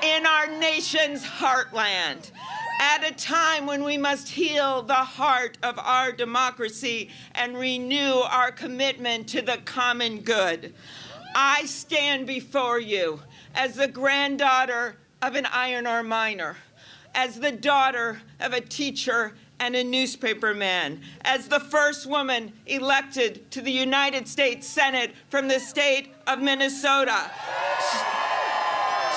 in our nation's heartland, at a time when we must heal the heart of our democracy and renew our commitment to the common good. I stand before you as the granddaughter of an iron ore miner, as the daughter of a teacher and a newspaperman, as the first woman elected to the United States Senate from the state of Minnesota,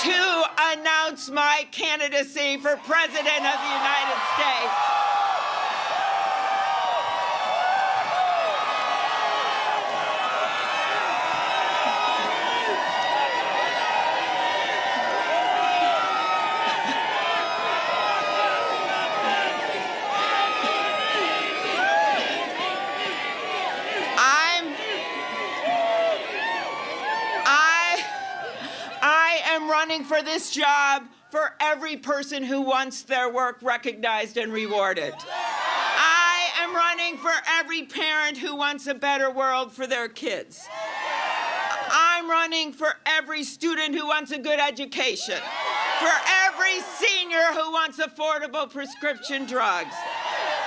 to announce my candidacy for President of the United States. Running for this job for every person who wants their work recognized and rewarded. I am running for every parent who wants a better world for their kids. I'm running for every student who wants a good education, for every senior who wants affordable prescription drugs,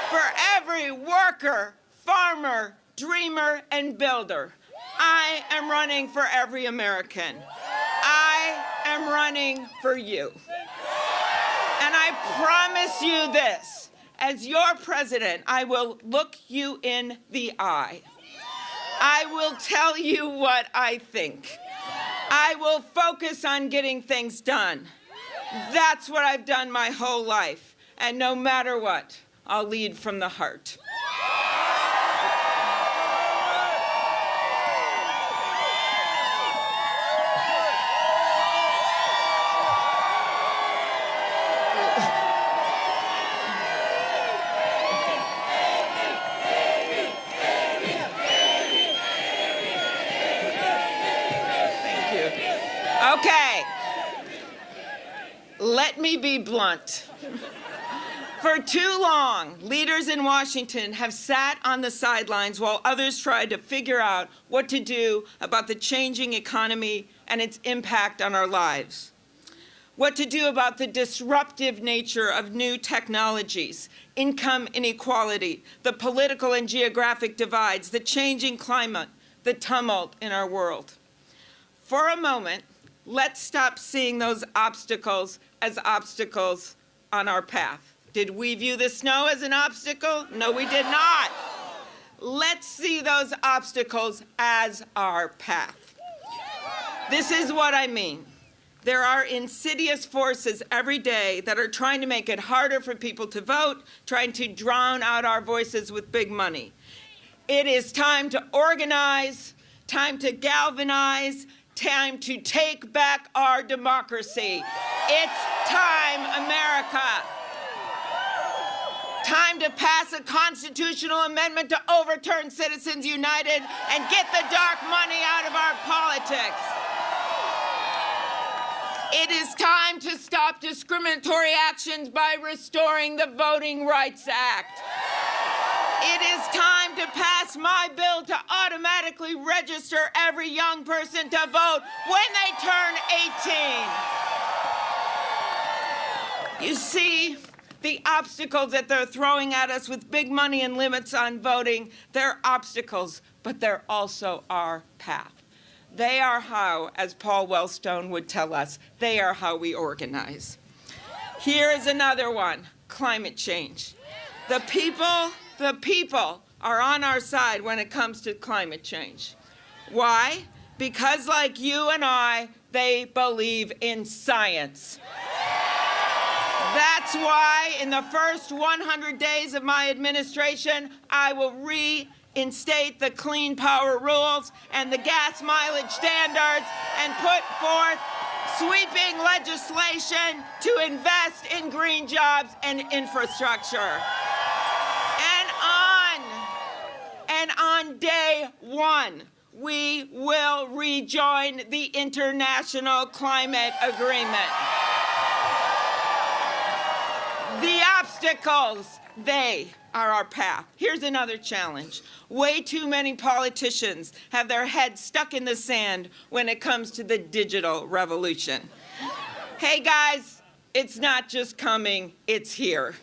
for every worker, farmer, dreamer, and builder. I am running for every American. I am running for you. And I promise you this, as your president, I will look you in the eye. I will tell you what I think. I will focus on getting things done. That's what I've done my whole life. And no matter what, I'll lead from the heart. Okay, let me be blunt. For too long, leaders in Washington have sat on the sidelines while others tried to figure out what to do about the changing economy and its impact on our lives. What to do about the disruptive nature of new technologies, income inequality, the political and geographic divides, the changing climate, the tumult in our world. For a moment, let's stop seeing those obstacles as obstacles on our path. Did we view the snow as an obstacle? No, we did not. Let's see those obstacles as our path. This is what I mean. There are insidious forces every day that are trying to make it harder for people to vote, trying to drown out our voices with big money. It is time to organize, time to galvanize, time to take back our democracy. It's time, America. Time to pass a constitutional amendment to overturn Citizens United and get the dark money out of our politics. It is time to stop discriminatory actions by restoring the Voting Rights Act. It is time to pass my bill to automatically register every young person to vote when they turn 18. You see, the obstacles that they're throwing at us with big money and limits on voting, they're obstacles, but they're also our path. They are how, as Paul Wellstone would tell us, they are how we organize. Here is another one, climate change. The people are on our side when it comes to climate change. Why? Because like you and I, they believe in science. That's why in the first 100 days of my administration, I will reinstate the clean power rules and the gas mileage standards and put forth sweeping legislation to invest in green jobs and infrastructure. And on day one, we will rejoin the International Climate Agreement. The obstacles, they are our path. Here's another challenge. Way too many politicians have their heads stuck in the sand when it comes to the digital revolution. Hey guys, it's not just coming, it's here.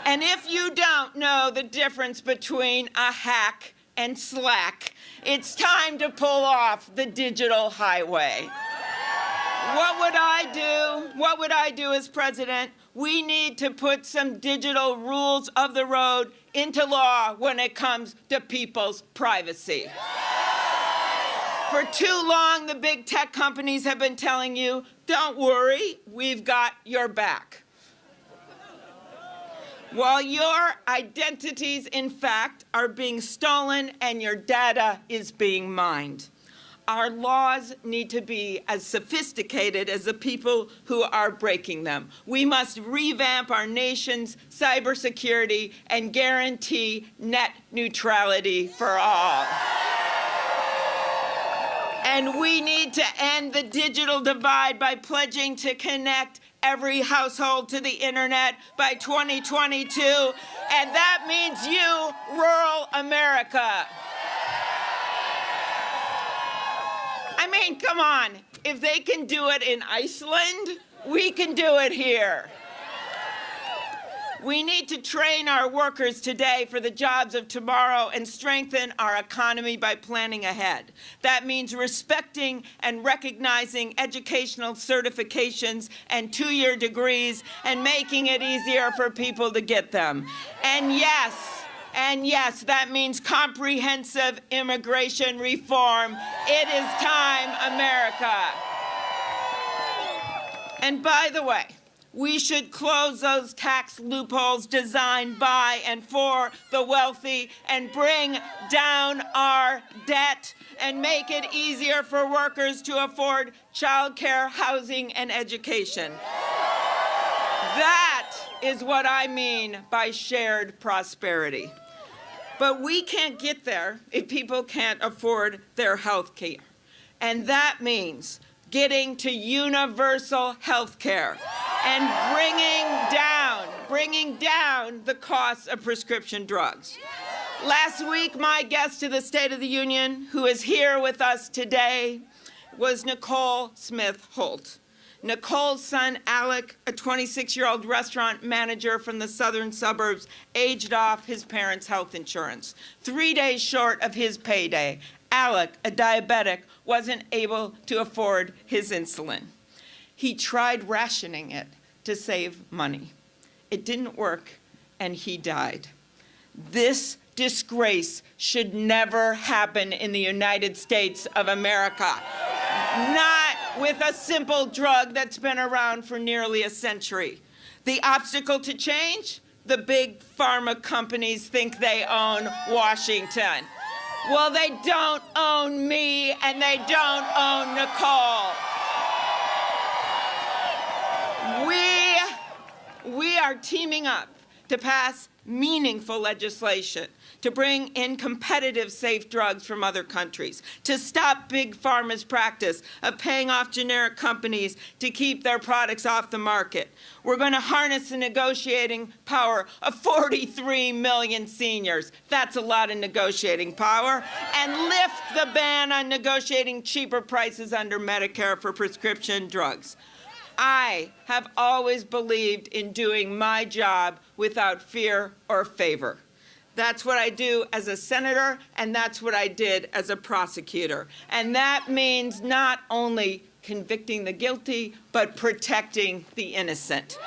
And if you don't know the difference between a hack and slack, it's time to pull off the digital highway. What would I do? What would I do as president? We need to put some digital rules of the road into law when it comes to people's privacy. For too long, the big tech companies have been telling you, don't worry, we've got your back. While your identities, in fact, are being stolen and your data is being mined. Our laws need to be as sophisticated as the people who are breaking them. We must revamp our nation's cybersecurity and guarantee net neutrality for all. And we need to end the digital divide by pledging to connect every household to the internet by 2022, and that means you, rural America. I mean, come on, if they can do it in Iceland, we can do it here. We need to train our workers today for the jobs of tomorrow and strengthen our economy by planning ahead. That means respecting and recognizing educational certifications and two-year degrees and making it easier for people to get them. And yes, that means comprehensive immigration reform. It is time, America. And by the way, we should close those tax loopholes designed by and for the wealthy and bring down our debt and make it easier for workers to afford childcare, housing, and education. That is what I mean by shared prosperity. But we can't get there if people can't afford their health care. And that means getting to universal health care and bringing down the cost of prescription drugs. Last week, my guest to the State of the Union, who is here with us today, was Nicole Smith Holt. Nicole's son, Alec, a 26-year-old restaurant manager from the southern suburbs, aged off his parents' health insurance. 3 days short of his payday, Alec, a diabetic, wasn't able to afford his insulin. He tried rationing it to save money. It didn't work, and he died. This disgrace should never happen in the United States of America. Not with a simple drug that's been around for nearly a century. The obstacle to change? The big pharma companies think they own Washington. Well, they don't own me, and they don't own Nicole. We are teaming up to pass meaningful legislation, to bring in competitive, safe drugs from other countries, to stop big pharma's practice of paying off generic companies to keep their products off the market. We're going to harness the negotiating power of 43 million seniors. That's a lot of negotiating power. And lift the ban on negotiating cheaper prices under Medicare for prescription drugs. I have always believed in doing my job without fear or favor. That's what I do as a senator, and that's what I did as a prosecutor. And that means not only convicting the guilty, but protecting the innocent.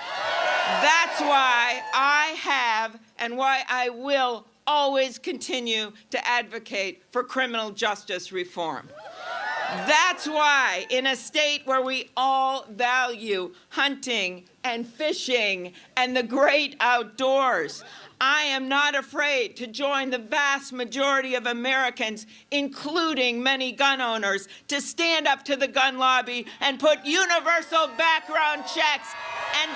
That's why I have and why I will always continue to advocate for criminal justice reform. That's why, in a state where we all value hunting and fishing and the great outdoors, I am not afraid to join the vast majority of Americans, including many gun owners, to stand up to the gun lobby and put universal background checks and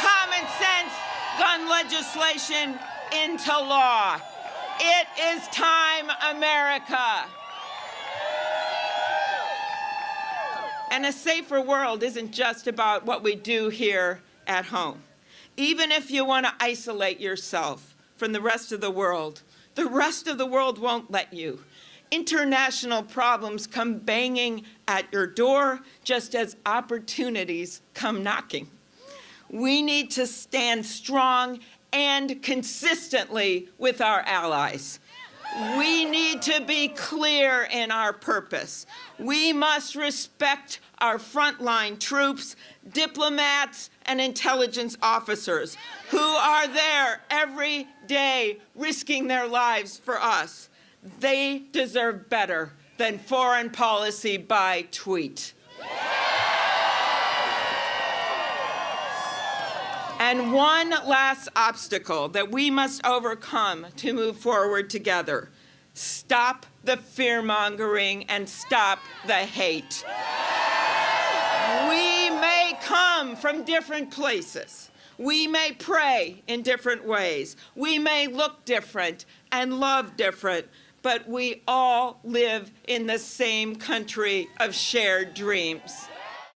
common sense gun legislation into law. It is time, America. And a safer world isn't just about what we do here at home. Even if you want to isolate yourself from the rest of the world won't let you. International problems come banging at your door just as opportunities come knocking. We need to stand strong and consistently with our allies. We need to be clear in our purpose. We must respect our frontline troops, diplomats, and intelligence officers who are there every day risking their lives for us. They deserve better than foreign policy by tweet. And one last obstacle that we must overcome to move forward together. Stop the fear-mongering and stop the hate. We may come from different places. We may pray in different ways. We may look different and love different, but we all live in the same country of shared dreams.